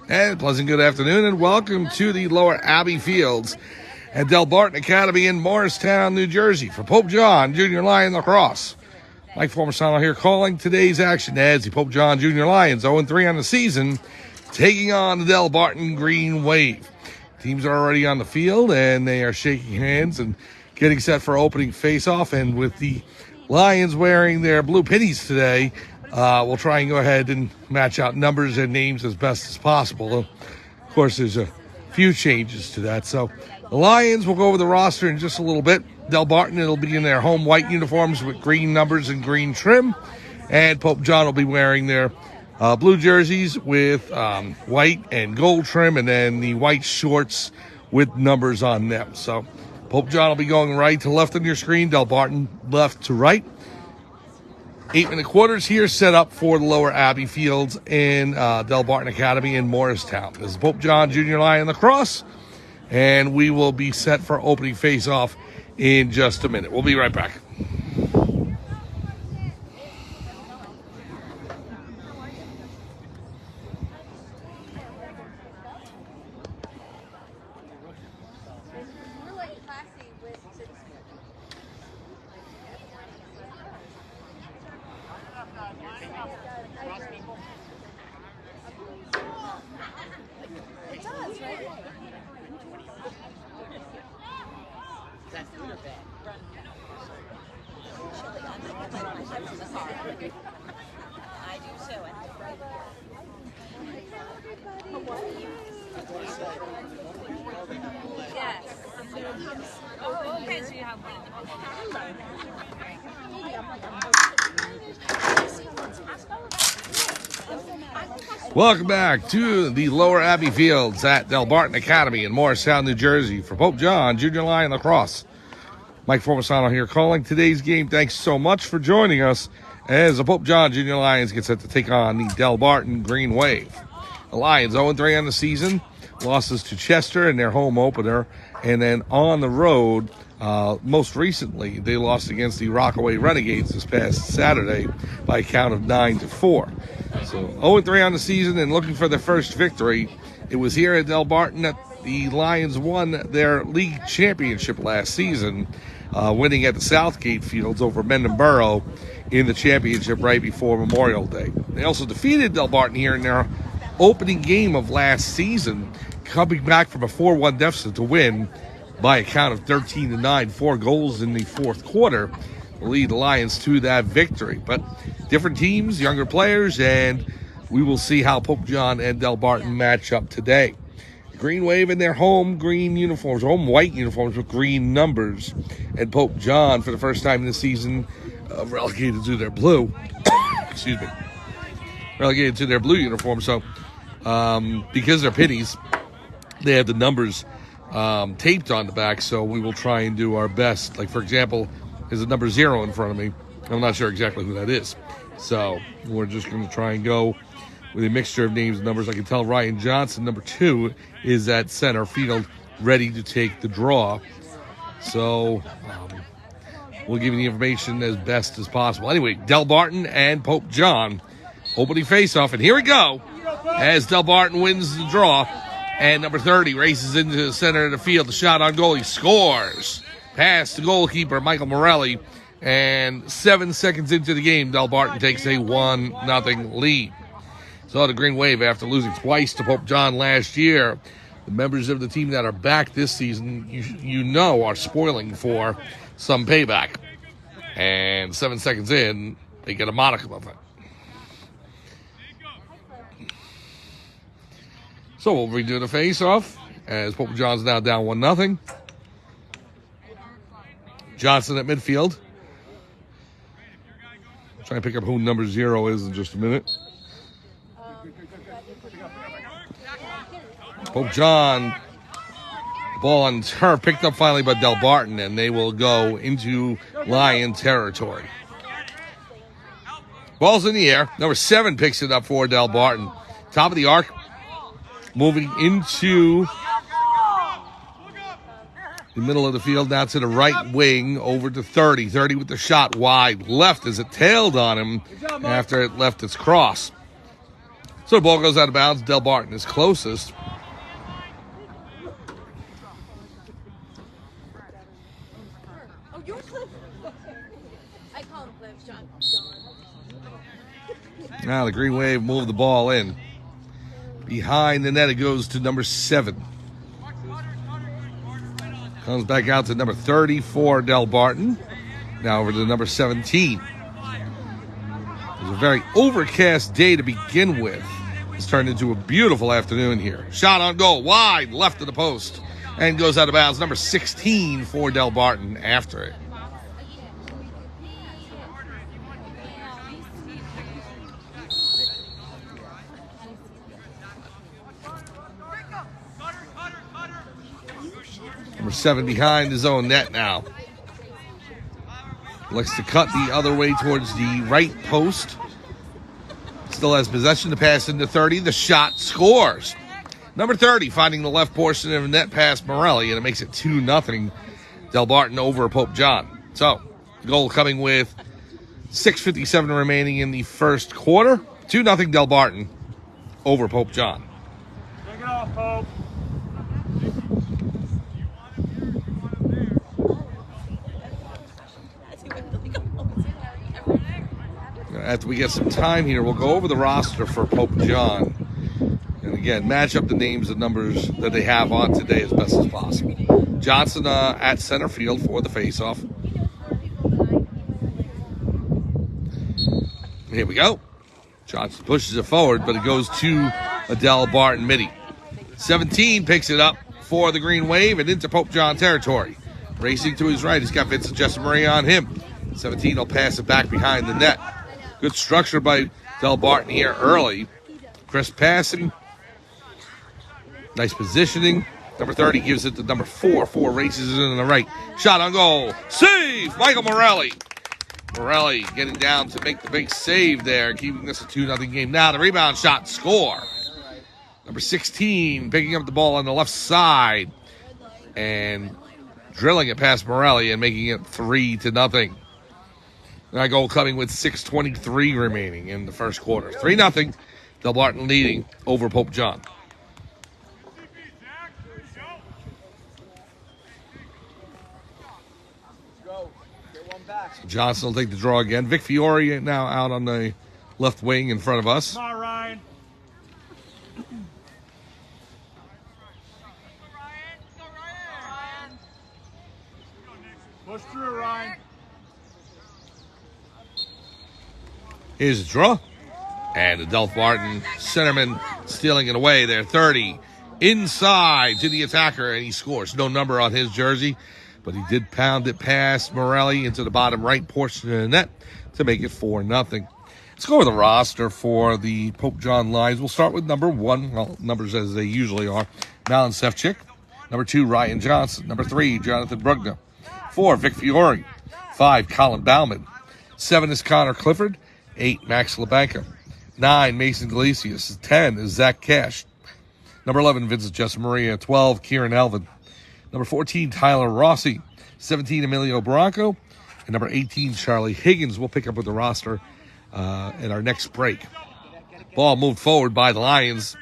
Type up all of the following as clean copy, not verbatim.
And pleasant good afternoon, and welcome to the Lower Abbey Fields at Delbarton Academy in Morristown, New Jersey for Pope John Junior Lion Lacrosse. Mike Morristown here calling today's action as the Pope John Junior Lions 0-3 on the season, taking on the Delbarton Green Wave. Teams are already on the field, and they are shaking hands and getting set for opening face-off. And with the Lions wearing their blue pennies today, we'll try and go ahead and match out numbers and names as best as possible. Of course, there's a few changes to that. So the Lions will go over the roster in just a little bit. Delbarton, it'll be in their home white uniforms with green numbers and green trim. And Pope John will be wearing their blue jerseys with white and gold trim, and then the white shorts with numbers on them. So Pope John will be going right to left on your screen, Delbarton left to right. 8-minute quarters here set up for the Lower Abbey Fields in Delbarton Academy in Morristown. This is Pope John Junior Lion Lacrosse, and we will be set for opening face-off in just a minute. We'll be right back. Welcome back to the Lower Abbey Fields at Delbarton Academy in Morristown, New Jersey for Pope John Junior Lion Lacrosse. Mike Morristown here calling today's game. Thanks so much for joining us as the Pope John Junior Lions get set to take on the Delbarton Green Wave. The Lions 0-3 on the season, losses to Chester in their home opener, and then on the road, most recently, they lost against the Rockaway Renegades this past Saturday by a count of 9-4. So 0-3 on the season and looking for their first victory. It was here at Delbarton that the Lions won their league championship last season, winning at the Southgate Fields over Mendon Borough in the championship right before Memorial Day. They also defeated Delbarton here in their opening game of last season, coming back from a 4-1 deficit to win by a count of 13-9, 4 goals in the fourth quarter, will lead the Lions to that victory. But different teams, younger players, and we will see how Pope John and Delbarton match up today. Green Wave in their home green uniforms, home white uniforms with green numbers, and Pope John for the first time this season relegated to their blue. Excuse me. Relegated to their blue uniform. So because they're pennies, they have the numbers taped on the back, so we will try and do our best. Like, for example, there's a number 0 in front of me. I'm not sure exactly who that is. So we're just going to try and go with a mixture of names and numbers. I can tell Ryan Johnson, number 2, is at center field, ready to take the draw. So we'll give you the information as best as possible. Anyway, Delbarton and Pope John opening face-off, and here we go as Delbarton wins the draw. And number 30 races into the center of the field. The shot on goal. He scores. Pass to goalkeeper Michael Morelli. And 7 seconds into the game, Delbarton takes a 1-0 lead. So the Green Wave, after losing twice to Pope John last year, the members of the team that are back this season, you know, are spoiling for some payback. And 7 seconds in, they get a modicum of it. So we'll redo the face-off as Pope John's now down 1-0. Johnson at midfield. Try and pick up who number 0 is in just a minute. Pope John, ball on turf, picked up finally by Delbarton, and they will go into Lion territory. Ball's in the air. Number 7 picks it up for Delbarton. Top of the arc. Moving into the middle of the field, now to the right wing, over to 30. 30 with the shot wide left as it tailed on him after it left its cross. So the ball goes out of bounds. Delbarton is closest. Now the Green Wave moved the ball in. Behind the net, it goes to number 7. Comes back out to number 34, Delbarton. Now over to number 17. It was a very overcast day to begin with. It's turned into a beautiful afternoon here. Shot on goal, wide, left of the post. And goes out of bounds. Number 16 for Delbarton after it. Number 7 behind his own net now. Looks to cut the other way towards the right post. Still has possession to pass into 30. The shot scores. Number 30 finding the left portion of the net past Morelli, and it makes it 2-0. Delbarton over Pope John. So, the goal coming with 6:57 remaining in the first quarter. 2-0 Delbarton over Pope John. Take it off, Pope. After we get some time here, we'll go over the roster for Pope John. And again, match up the names and numbers that they have on today as best as possible. Johnson at center field for the faceoff. Here we go. Johnson pushes it forward, but it goes to a Delbarton midi. 17 picks it up for the Green Wave and into Pope John territory. Racing to his right, he's got Vincent Jessamari on him. 17 will pass it back behind the net. Good structure by Delbarton here early. Crisp passing. Nice positioning. Number 30 gives it to number 4. 4 races it in the right. Shot on goal. Save! Michael Morelli. Morelli getting down to make the big save there, keeping this a 2-0 game. Now the rebound shot, score. Number 16 picking up the ball on the left side and drilling it past Morelli and making it 3-0. That goal coming with 6:23 remaining in the first quarter. 3-0. Delbarton leading over Pope John. Johnson will take the draw again. Vic Fiore now out on the left wing in front of us. Come on, Ryan. Push through, Ryan. Here's the draw. And the Delbarton centerman stealing it away there. 30 inside to the attacker, and he scores. No number on his jersey, but he did pound it past Morelli into the bottom right portion of the net to make it 4-0. Let's go over the roster for the Pope John Lions. We'll start with number 1, well, numbers as they usually are. Malin Sefcik. Number 2, Ryan Johnson. Number 3, Jonathan Brugna. 4, Vic Fiore. 5, Colin Bauman. 7 is Connor Clifford. 8, Max LaBanca. 9, Mason Galicius. 10 is Zach Cash. Number 11, Vincent Jessamari. 12, Kieran Elvin. Number 14, Tyler Rossi. 17, Emilio Barranco. And number 18, Charlie Higgins. We'll pick up with the roster in our next break. Ball moved forward by the Lions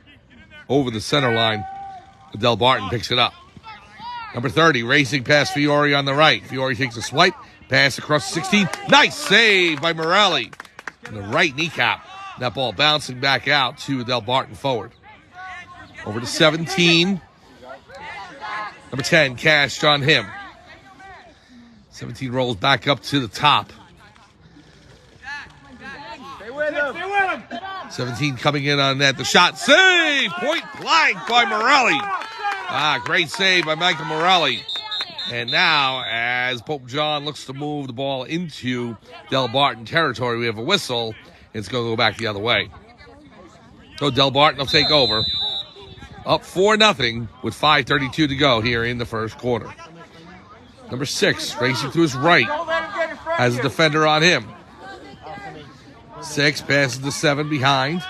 over the center line. Delbarton picks it up. Number 30, racing past Fiore on the right. Fiore takes a swipe. Pass across 16. Nice save by Morelli. In the right kneecap. That ball bouncing back out to Delbarton forward. Over to 17. Number 10, Cash on him. 17 rolls back up to the top. Stay with him. 17 coming in on that. The shot, save! Point blank by Morelli. Great save by Michael Morelli. And now, as Pope John looks to move the ball into Delbarton territory, we have a whistle. It's going to go back the other way. So Delbarton will take over. Up 4-0 with 5:32 to go here in the first quarter. Number 6, racing to his right, has a defender on him. 6 passes to 7 behind.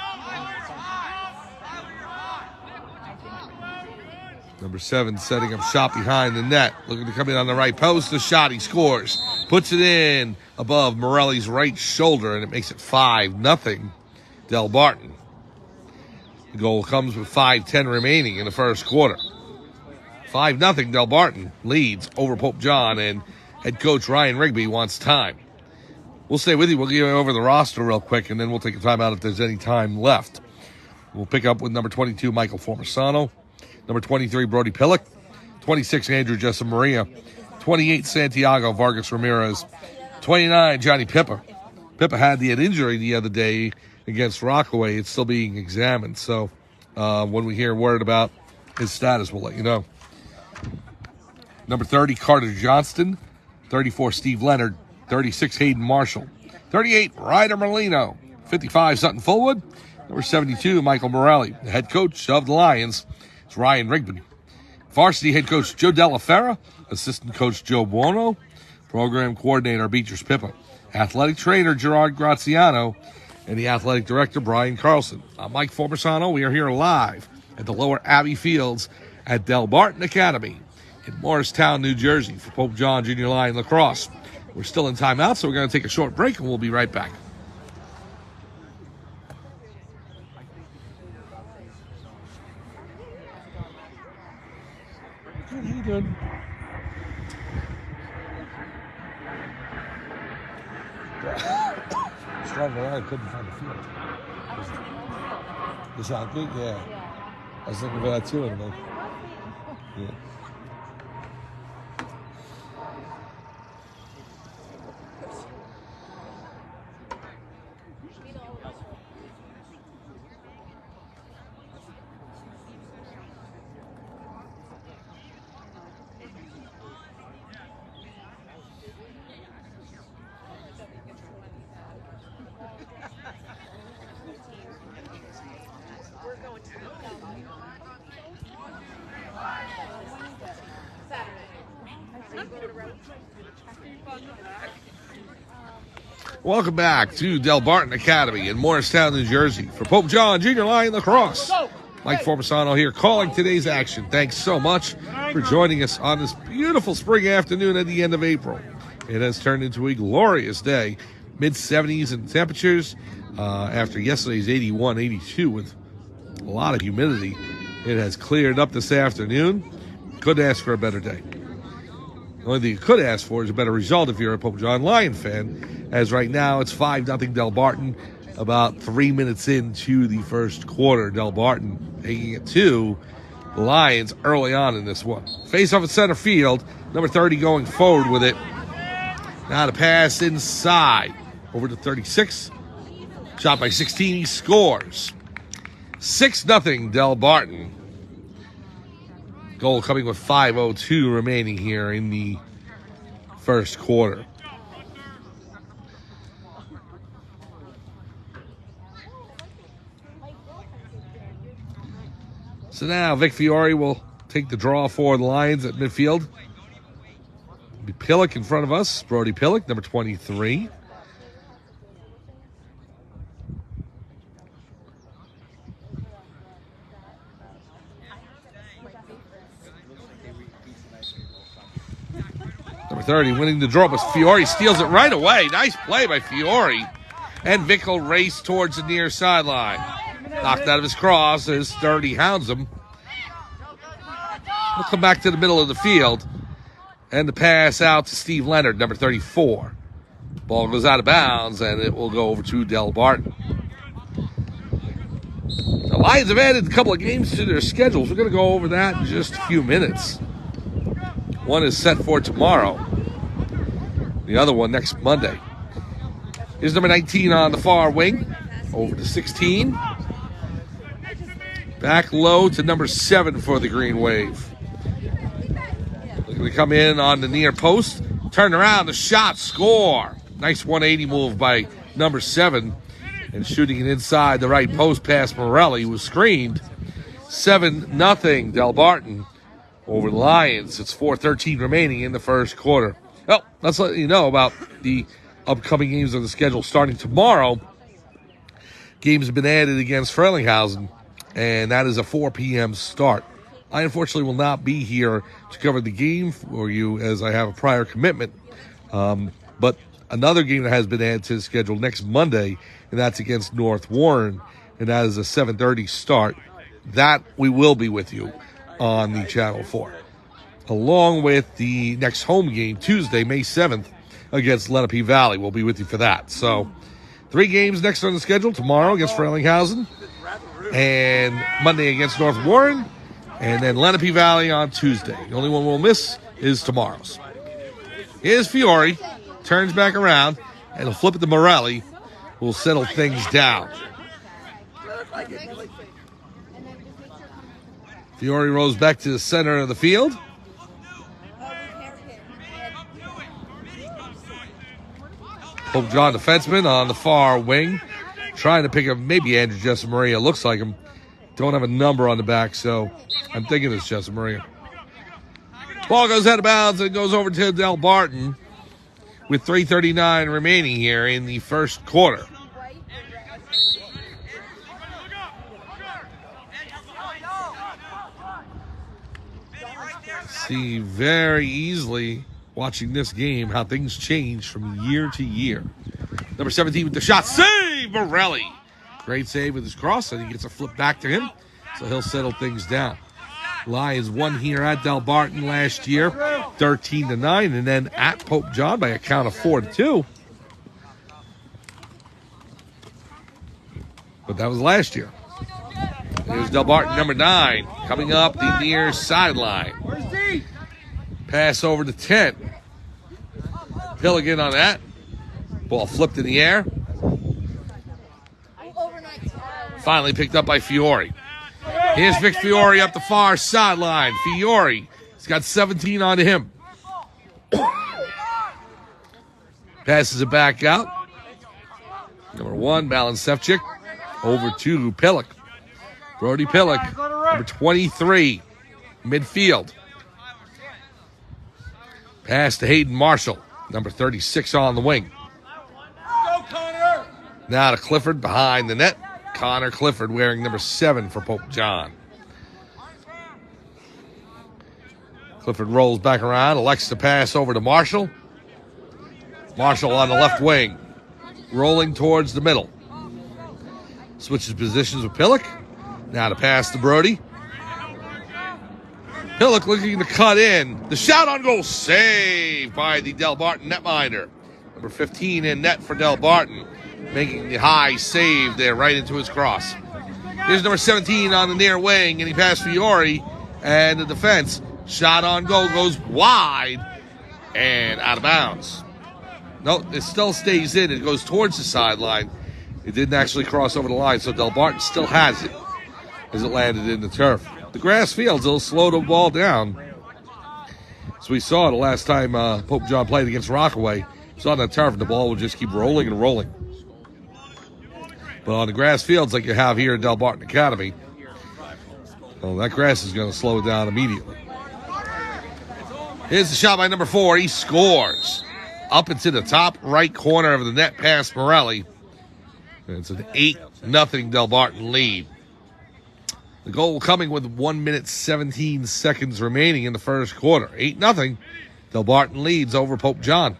Number 7 setting up shot behind the net. Looking to come in on the right post. The shot, he scores. Puts it in above Morelli's right shoulder, and it makes it 5-0 Delbarton. The goal comes with 5:10 remaining in the first quarter. 5-0 Delbarton leads over Pope John, and head coach Ryan Rigby wants time. We'll stay with you. We'll go over the roster real quick, and then we'll take a timeout if there's any time left. We'll pick up with number 22, Michael Formisano. Number 23, Brody Pillock. 26, Andrew Jessup Maria. 28, Santiago Vargas Ramirez. 29, Johnny Pippa. Pippa had the injury the other day against Rockaway. It's still being examined. So when we hear word about his status, we'll let you know. Number 30, Carter Johnston. 34, Steve Leonard. 36, Hayden Marshall. 38, Ryder Merlino. 55, Sutton Fullwood. Number 72, Michael Morelli. The head coach of the Lions is Ryan Rigby. Varsity head coach Joe Della Fera. Assistant coach Joe Buono. Program coordinator Beatrice Pippa. Athletic trainer Gerard Graziano. And the athletic director Brian Carlson. I'm Mike Formisano. We are here live at the Lower Abbey Fields at Delbarton Academy in Morristown, New Jersey for Pope John Junior Lion Lacrosse. We're still in timeout, so we're going to take a short break, and we'll be right back. How you doing? Driving around, couldn't find the field. Is that good? Yeah. I was looking for that too, and then, yeah. Welcome back to Delbarton Academy in Morristown, New Jersey for Pope John Junior Lion Lacrosse. Mike Formisano here calling today's action. Thanks so much for joining us on this beautiful spring afternoon at the end of April. It has turned into a glorious day, mid-70s in temperatures after yesterday's 81, 82 with a lot of humidity. It has cleared up this afternoon. Couldn't ask for a better day. The only thing you could ask for is a better result if you're a Pope John Lion fan, as right now it's 5-0 Delbarton, about 3 minutes into the first quarter. Delbarton taking it to the Lions early on in this one. Face off at center field, number 30 going forward with it. Now the pass inside, over to 36. Shot by 16, he scores. 6-0 Delbarton. Goal coming with 5:02 remaining here in the first quarter. So now Vic Fiore will take the draw for the Lions at midfield. It'll be Pillock in front of us. Brody Pillock, number 23. Number 30 winning the draw, but Fiore steals it right away. Nice play by Fiore. And Vic will race towards the near sideline. Knocked out of his cross as Sturdy hounds him. We'll come back to the middle of the field. And the pass out to Steve Leonard, number 34. Ball goes out of bounds, and it will go over to Delbarton. The Lions have added a couple of games to their schedules. We're going to go over that in just a few minutes. One is set for tomorrow. The other one next Monday. Here's number 19 on the far wing. Over to 16. Back low to number 7 for the Green Wave. Looking to come in on the near post. Turn around, the shot, score. Nice 180 move by number 7. And shooting it inside the right post past Morelli, who was screened. 7-0 Delbarton over the Lions. It's 4:13 remaining in the first quarter. Well, let's let you know about the upcoming games on the schedule starting tomorrow. Games have been added against Frelinghausen, and that is a 4 p.m. start. I unfortunately will not be here to cover the game for you as I have a prior commitment. But another game that has been added to the schedule next Monday, and that's against North Warren. and that is a 7:30 start. That we will be with you on the channel for, along with the next home game Tuesday, May 7th, against Lenape Valley. We'll be with you for that. So 3 games next on the schedule: tomorrow against Frelinghausen, and Monday against North Warren, and then Lenape Valley on Tuesday. The only one we'll miss is tomorrow's. Here's Fiore, turns back around, and he'll flip it to Morelli, who will settle things down. Fiore rolls back to the center of the field. Pope John defenseman on the far wing, trying to pick up maybe Andrew Jessamaria. Looks like him. Don't have a number on the back, so I'm thinking it's Jessamaria. Ball goes out of bounds and goes over to Delbarton with 3:39 remaining here in the first quarter. See very easily watching this game how things change from year to year. Number 17 with the shot. Save, Morelli. Great save with his cross, and he gets a flip back to him, so he'll settle things down. Lions won here at Delbarton last year, 13-9, and then at Pope John by a count of 4-2. But that was last year. Here's Delbarton, number 9, coming up the near sideline. Pass over to 10. Pilligan on that. Ball flipped in the air. Finally picked up by Fiore. Here's Vic Fiore up the far sideline. Fiore, he's got 17 on him. Passes it back out. Number 1, Malin Sefcik, over to Pillock. Brody Pillock, number 23, midfield. Pass to Hayden Marshall, number 36 on the wing. Now to Clifford behind the net. Connor Clifford wearing number 7 for Pope John. Clifford rolls back around, elects to pass over to Marshall. Marshall on the left wing, rolling towards the middle. Switches positions with Pillock. Now to pass to Brody. Pillock looking to cut in. The shot on goal, saved by the Delbarton netminder. Number 15 in net for Delbarton, making the high save there right into his cross. Here's number 17 on the near wing, and he passed Fiore, and the defense shot on goal goes wide and out of bounds. No, it still stays in. It goes towards the sideline. It didn't actually cross over the line, so Delbarton still has it as it landed in the turf. The grass field's a little slow to ball down. So we saw the last time Pope John played against Rockaway. It's on the turf, and the ball will just keep rolling and rolling. But on the grass fields like you have here at Delbarton Academy, well, that grass is going to slow down immediately. Here's the shot by number 4. He scores. Up into the top right corner of the net past Morelli. And it's an 8-0 Delbarton lead. The goal coming with 1 minute 17 seconds remaining in the first quarter. 8-0. Delbarton leads over Pope John.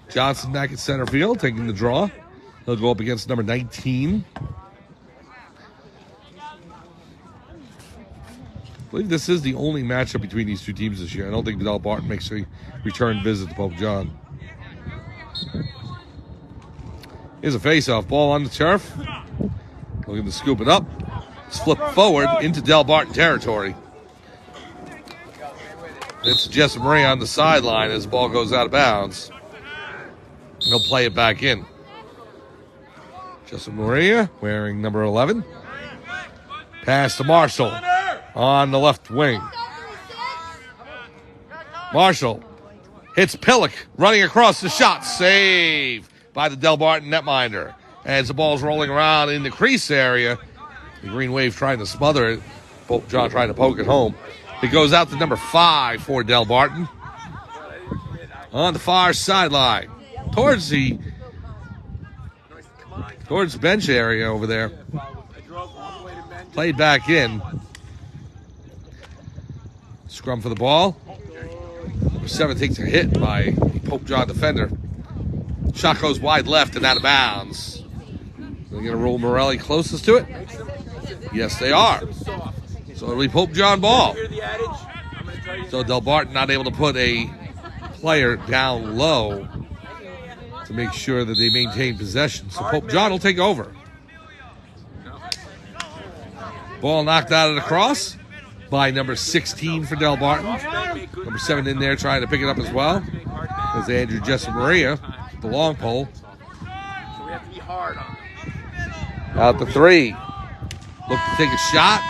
Johnson back at center field, taking the draw. He'll go up against number 19. I believe this is the only matchup between these two teams this year. I don't think Delbarton makes a return visit to Pope John. Here's a face-off ball on the turf. Looking to scoop it up. It's flipped forward into Delbarton territory. It's Jessamaria on the sideline as the ball goes out of bounds. He'll play it back in. Jessamaria wearing number 11. Pass to Marshall on the left wing. Marshall hits Pillock running across the shot. Save by the Delbarton netminder. As the ball's rolling around in the crease area, the Green Wave trying to smother it. Pope John trying to poke it home. It goes out to number 5 for Delbarton. On the far sideline. Towards the bench area over there. Played back in. Scrum for the ball. 7 takes a hit by the Pope John defender. Shot goes wide left and out of bounds. They're going to roll Morelli closest to it. Yes, they are. So it'll be Pope John ball. So Delbarton not able to put a player down low to make sure that they maintain possession. So Pope John will take over. Ball knocked out of the cross by number 16 for Delbarton. Number 7 in there trying to pick it up as well. As Andrew Jessup Maria, the long pole. Out the 3. Look to take a shot.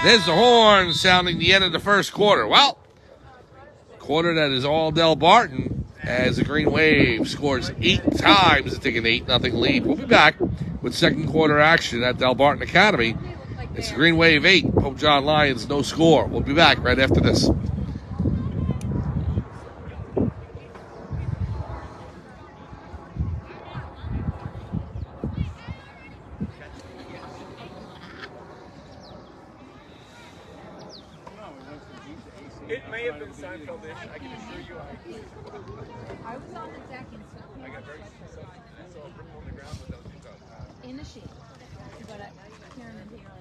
There's the horn sounding the end of the first quarter. Well, quarter that is all Delbarton as the Green Wave scores 8 times to take an 8-0 lead. We'll be back with second quarter action at Delbarton Academy. It's the Green Wave 8, Pope John Lions, no score. We'll be back right after this. It may have been Seinfeld-ish. I can assure you. I was on the deck and stuff. I got very specific. I saw a brick on the ground, but that was In the sheet. But Karen and Dana are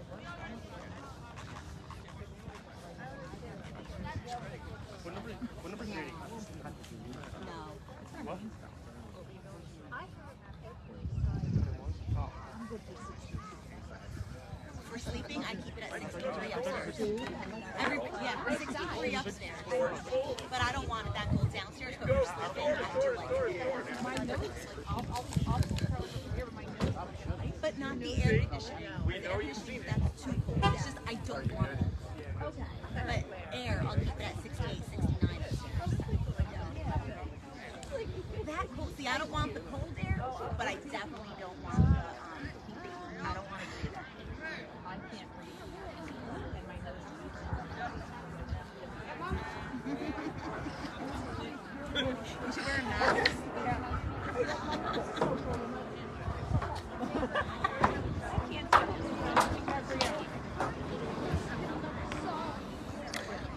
like, what number 3? no. What? For sleeping, I keep it at 63 upstairs. For 63 upstairs. But I don't want it that cold downstairs, but for sleeping, I do like My notes, I'll hear my notes. but not the air conditioning. The air conditioning, that's too cold. It's just, I don't want it. Okay. But air, I'll keep it at 68, 69 upstairs. That cold, see, I don't want the cold air, but I definitely don't want the heating. I don't want to do that. I can't read. And my notes. You should wear a mask.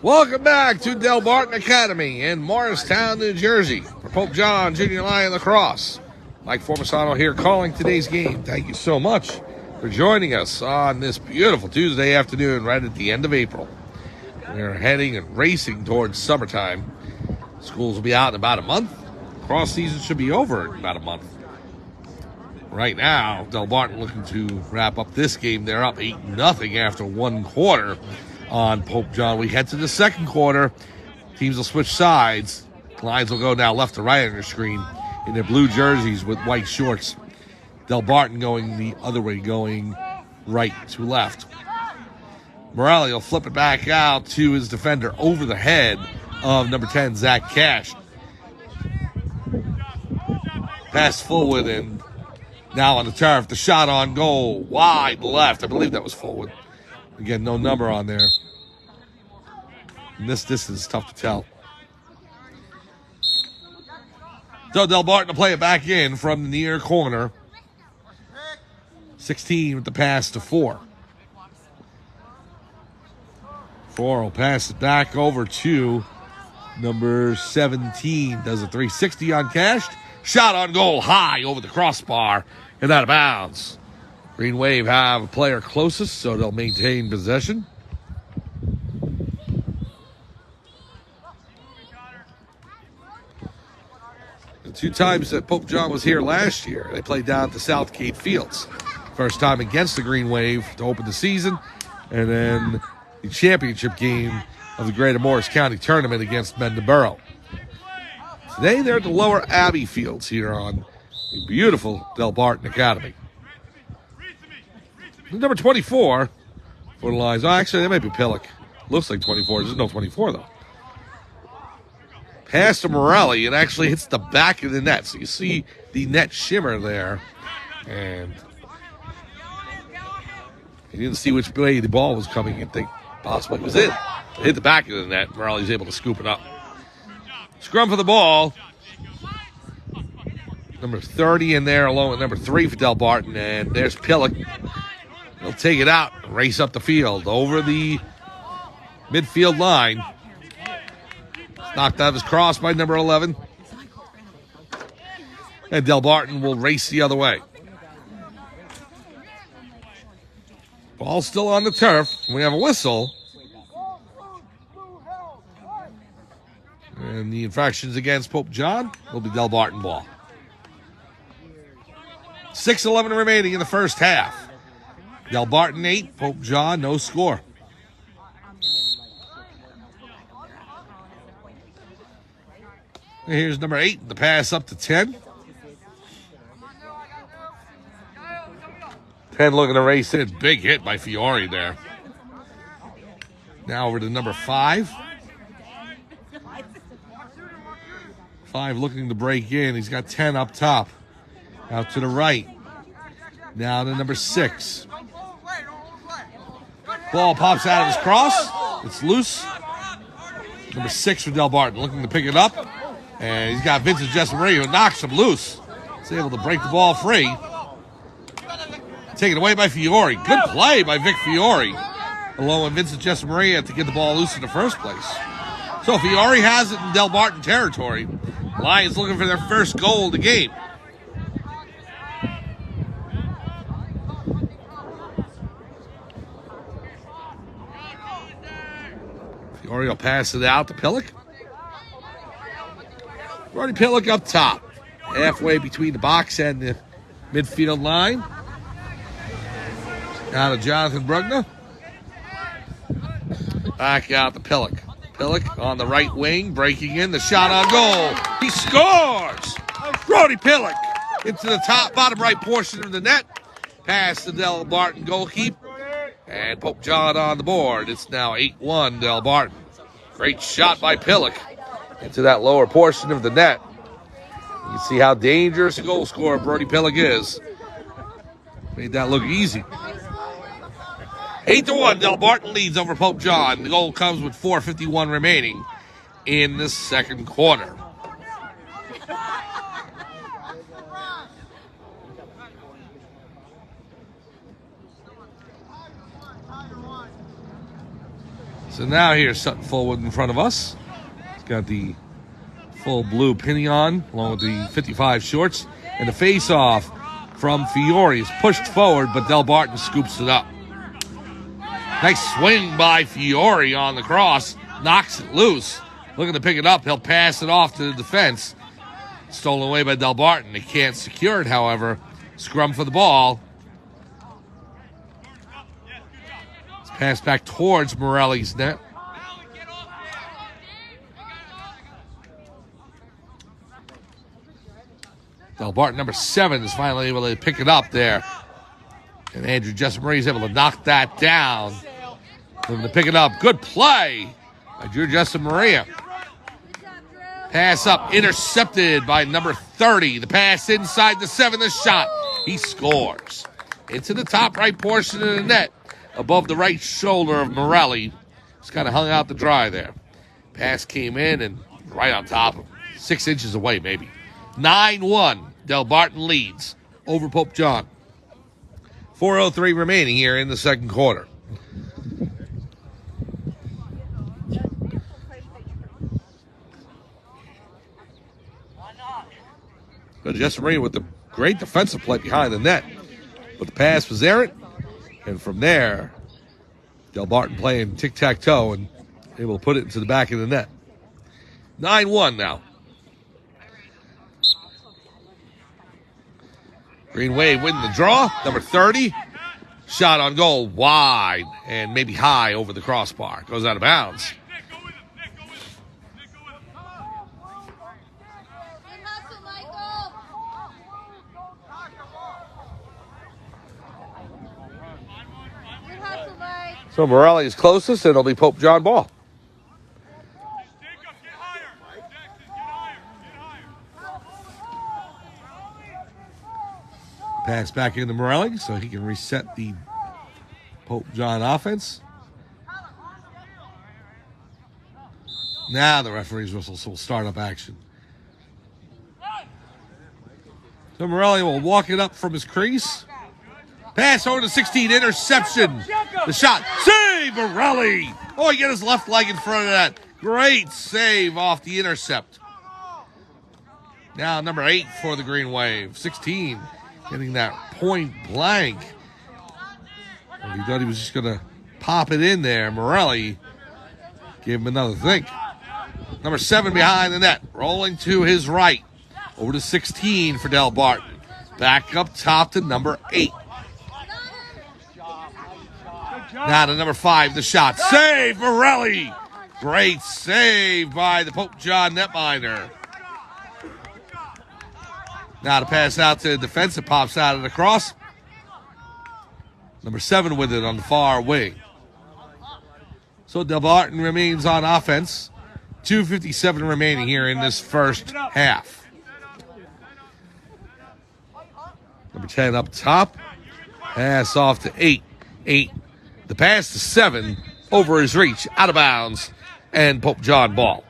Welcome back to Delbarton Academy in Morristown, New Jersey. For Pope John Junior Lion Lacrosse. Mike Formisano here calling today's game. Thank you so much for joining us on this beautiful Tuesday afternoon right at the end of April. We're heading and racing towards summertime. Schools will be out in about a month. Lacrosse season should be over in about a month. Right now, Delbarton looking to wrap up this game. They're up 8-0 after one quarter on Pope John. We head to the second quarter. Teams will switch sides. Lines will go now left to right on your screen in their blue jerseys with white shorts. Delbarton going the other way, going right to left. Morelli will flip it back out to his defender over the head of number 10, Zach Cash. Pass forward and now on the turf. The shot on goal, wide left. I believe that was forward. Again, no number on there. And this distance is tough to tell. So Delbarton to play it back in from the near corner. 16 with the pass to 4. 4 will pass it back over to number 17. Does a 360 on Cash. Shot on goal high over the crossbar and out of bounds. Green Wave have a player closest, so they'll maintain possession. The 2 times that Pope John was here last year, they played down at the Southgate Fields. First time against the Green Wave to open the season, and then the championship game of the Greater Morris County Tournament against Mendon-Borough. Today they're at the Lower Abbey Fields here on the beautiful Delbarton Academy. Number 24 for the Lions. Oh, actually, that might be Pillock. Looks like 24. There's no 24, though. Pass to Morelli. It actually hits the back of the net. So you see the net shimmer there. And you didn't see which way the ball was coming. You'd think possibly it was in. It hit the back of the net. Morelli's able to scoop it up. Scrum for the ball. Number 30 in there along with number 3 for Delbarton. And there's Pillock. He'll take it out and race up the field over the midfield line. Knocked out of his cross by number 11. And Delbarton will race the other way. Ball still on the turf. We have a whistle. And the infractions against Pope John will be Delbarton ball. 6:11 remaining in the first half. Delbarton 8, Pope John no score. And here's number 8, the pass up to 10. 10 looking to race in. Big hit by Fiore there. Now over to number 5. 5 looking to break in. He's got 10 up top. Out to the right. Now to number 6. Ball pops out of his cross. It's loose. Number 6 for Delbarton looking to pick it up. And he's got Vincent Jesamaria who knocks him loose. He's able to break the ball free. Taken away by Fiore. Good play by Vic Fiore. Along with Vincent Jesamaria to get the ball loose in the first place. So Fiore has it in Delbarton territory. Lions looking for their first goal of the game. Fiore will pass it out to Pillock. Brody Pillock up top. Halfway between the box and the midfield line. Out of Jonathan Brugner. Back out to Pillock. Pillock on the right wing, breaking in, the shot on goal. He scores! Brody Pillock into the top, bottom right portion of the net. Pass to Delbarton goalkeeper. And Pope John on the board. It's now 8-1 Delbarton. Great shot by Pillock into that lower portion of the net. You can see how dangerous a goal scorer Brody Pillock is. Made that look easy. 8-1, Delbarton leads over Pope John. The goal comes with 4:51 remaining in the second quarter. So now here's Sutton Fullwood in front of us. He's got the full blue pinion along with the 55 shorts. And the face-off from Fiore is pushed forward, but Delbarton scoops it up. Nice swing by Fiore on the cross. Knocks it loose. Looking to pick it up. He'll pass it off to the defense. Stolen away by Delbarton. They can't secure it, however. Scrum for the ball. It's passed back towards Morelli's net. Delbarton, number 7, is finally able to pick it up there. And Andrew Jesamaria is able to knock that down. Looking to pick it up. Good play by Drew Jesamaria. Pass up, intercepted by number 30. The pass inside the 7, the shot. He scores. Into the top right portion of the net, above the right shoulder of Morelli. Just kind of hung out to dry there. Pass came in and right on top of him. 6 inches away, maybe. 9-1. Delbarton leads over Pope John. 4:03 remaining here in the second quarter. But Jesamaria with the great defensive play behind the net. But the pass was errant. And from there, Delbarton playing tic-tac-toe and able to put it into the back of the net. 9-1 now. Green Wave winning the draw. Number 30. Shot on goal wide and maybe high over the crossbar. Goes out of bounds. So Morelli is closest, and it'll be Pope John ball. Pass back into Morelli so he can reset the Pope John offense. Now the referee's whistle will start up action. So Morelli will walk it up from his crease. Pass over to 16, interception. The shot, save Morelli. Oh, he got his left leg in front of that. Great save off the intercept. Now number 8 for the Green Wave. 16 getting that point blank. And he thought he was just going to pop it in there. Morelli gave him another think. Number 7 behind the net. Rolling to his right. Over to 16 for Delbarton. Back up top to number 8. Now to number 5, the shot. Save, Morelli. Great save by the Pope John netminder. Now to pass out to the defense. It pops out of the cross. Number 7 with it on the far wing. So Delbarton remains on offense. 2:57 remaining here in this first half. Number 10 up top. Pass off to 8. 8. The pass to 7. Over his reach. Out of bounds. And Pope John ball.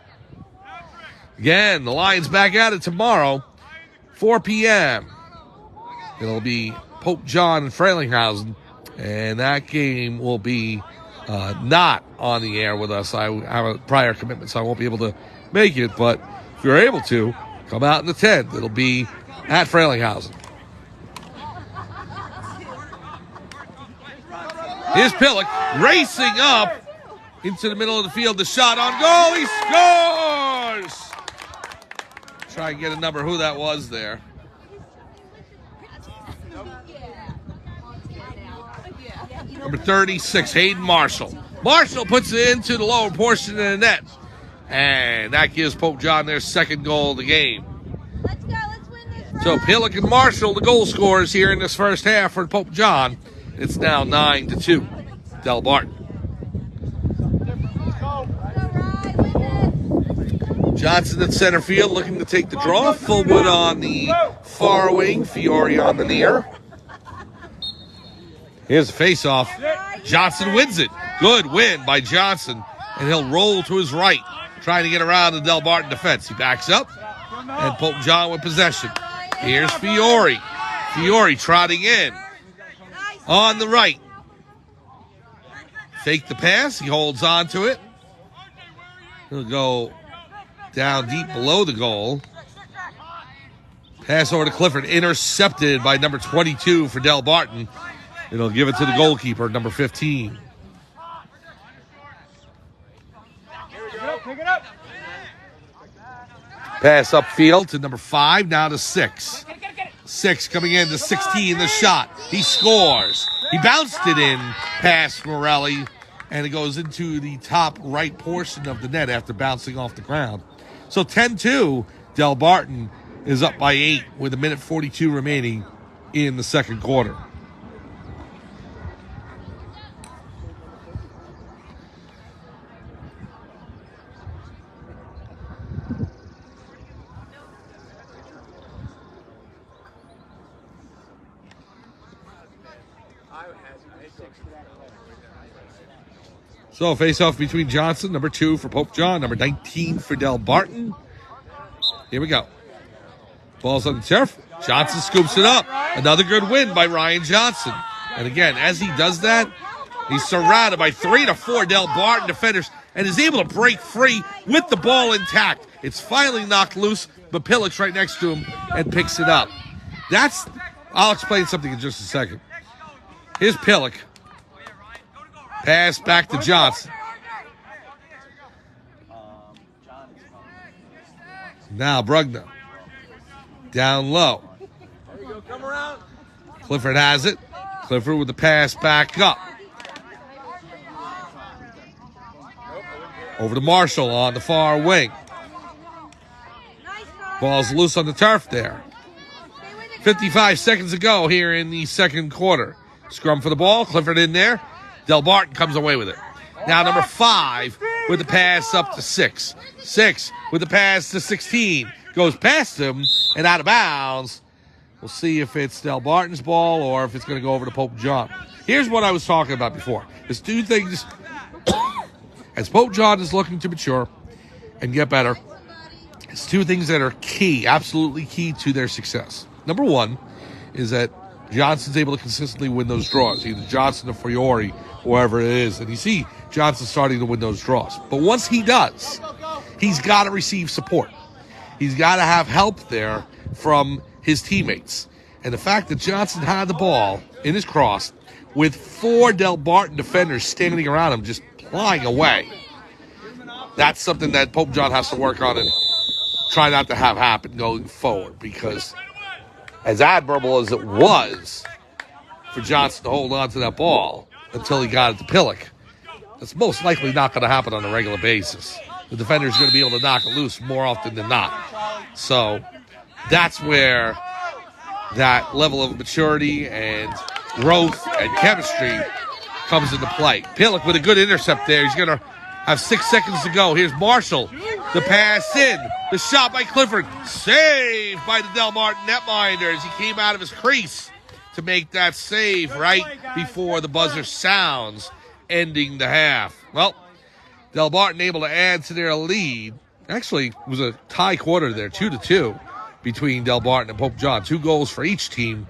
Again, the Lions back at it tomorrow. 4 p.m. It'll be Pope John and Frelinghausen. And that game will be not on the air with us. I have a prior commitment, so I won't be able to make it. But if you're able to, come out in the tent. It'll be at Frelinghausen. Here's Pillock racing up into the middle of the field. The shot on goal. He scores! Try and get a number who that was there. Number 36, Hayden Marshall. Marshall puts it into the lower portion of the net. And that gives Pope John their second goal of the game. Let's go. Let's win this. So Pillock and Marshall, the goal scorers here in this first half for Pope John. It's now 9-2. Delbarton. Johnson at center field looking to take the draw. Fullwood on the far wing. Fiore on the near. Here's a face-off. Johnson wins it. Good win by Johnson. And he'll roll to his right, trying to get around the Delbarton defense. He backs up, and Pope John with possession. Here's Fiore. Fiore trotting in. On the right. Fake the pass. He holds on to it. He'll go down deep below the goal. Pass over to Clifford. Intercepted by number 22 for Delbarton. It'll give it to the goalkeeper, number 15. Pass upfield to number 5, now to 6. 6 coming in to 16, the shot. He scores. He bounced it in past Morelli, and it goes into the top right portion of the net after bouncing off the ground. So 10-2, Delbarton is up by 8 with 1:42 remaining in the second quarter. So face-off between Johnson, number 2 for Pope John, number 19 for Delbarton. Here we go. Ball's on the turf. Johnson scoops it up. Another good win by Ryan Johnson. And again, as he does that, he's surrounded by 3 to 4 Delbarton defenders and is able to break free with the ball intact. It's finally knocked loose, but Pillock's right next to him and picks it up. I'll explain something in just a second. Here's Pillock. Pass back to Johnson. Now Brugna. Down low. Clifford has it. Clifford with the pass back up. Over to Marshall on the far wing. Ball's loose on the turf there. 55 seconds to go here in the second quarter. Scrum for the ball. Clifford in there. Delbarton comes away with it. Now number 5 with the pass up to 6. 6 with the pass to 16. Goes past him and out of bounds. We'll see if it's Delbarton's ball or if it's going to go over to Pope John. Here's what I was talking about before. There's 2 things. As Pope John is looking to mature and get better, it's 2 things that are key, absolutely key to their success. Number 1 is that Johnson's able to consistently win those draws, either Johnson or Fiore, whoever it is. And you see Johnson's starting to win those draws. But once he does, he's got to receive support. He's got to have help there from his teammates. And the fact that Johnson had the ball in his cross with 4 Delbarton defenders standing around him just plying away, that's something that Pope John has to work on and try not to have happen going forward, because as admirable as it was for Johnson to hold on to that ball until he got it to Pillock, that's most likely not going to happen on a regular basis. The defender's going to be able to knock it loose more often than not. So that's where that level of maturity and growth and chemistry comes into play. Pillock with a good intercept there. He's going to have 6 seconds to go. Here's Marshall. The pass in. The shot by Clifford. Saved by the Delbarton netminder as he came out of his crease to make that save right before the buzzer sounds, ending the half. Well, Delbarton able to add to their lead. Actually, it was a tie quarter there, 2-2 between Delbarton and Pope John. 2 goals for each team.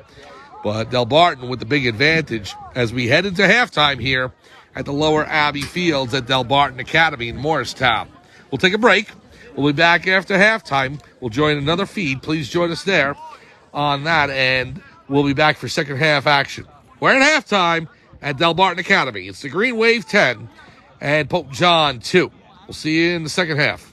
But Delbarton with the big advantage as we head into halftime here at the Lower Abbey Fields at Delbarton Academy in Morristown. We'll take a break. We'll be back after halftime. We'll join another feed. Please join us there on that, and we'll be back for second half action. We're at halftime at Delbarton Academy. It's the Green Wave 10 and Pope John 2. We'll see you in the second half.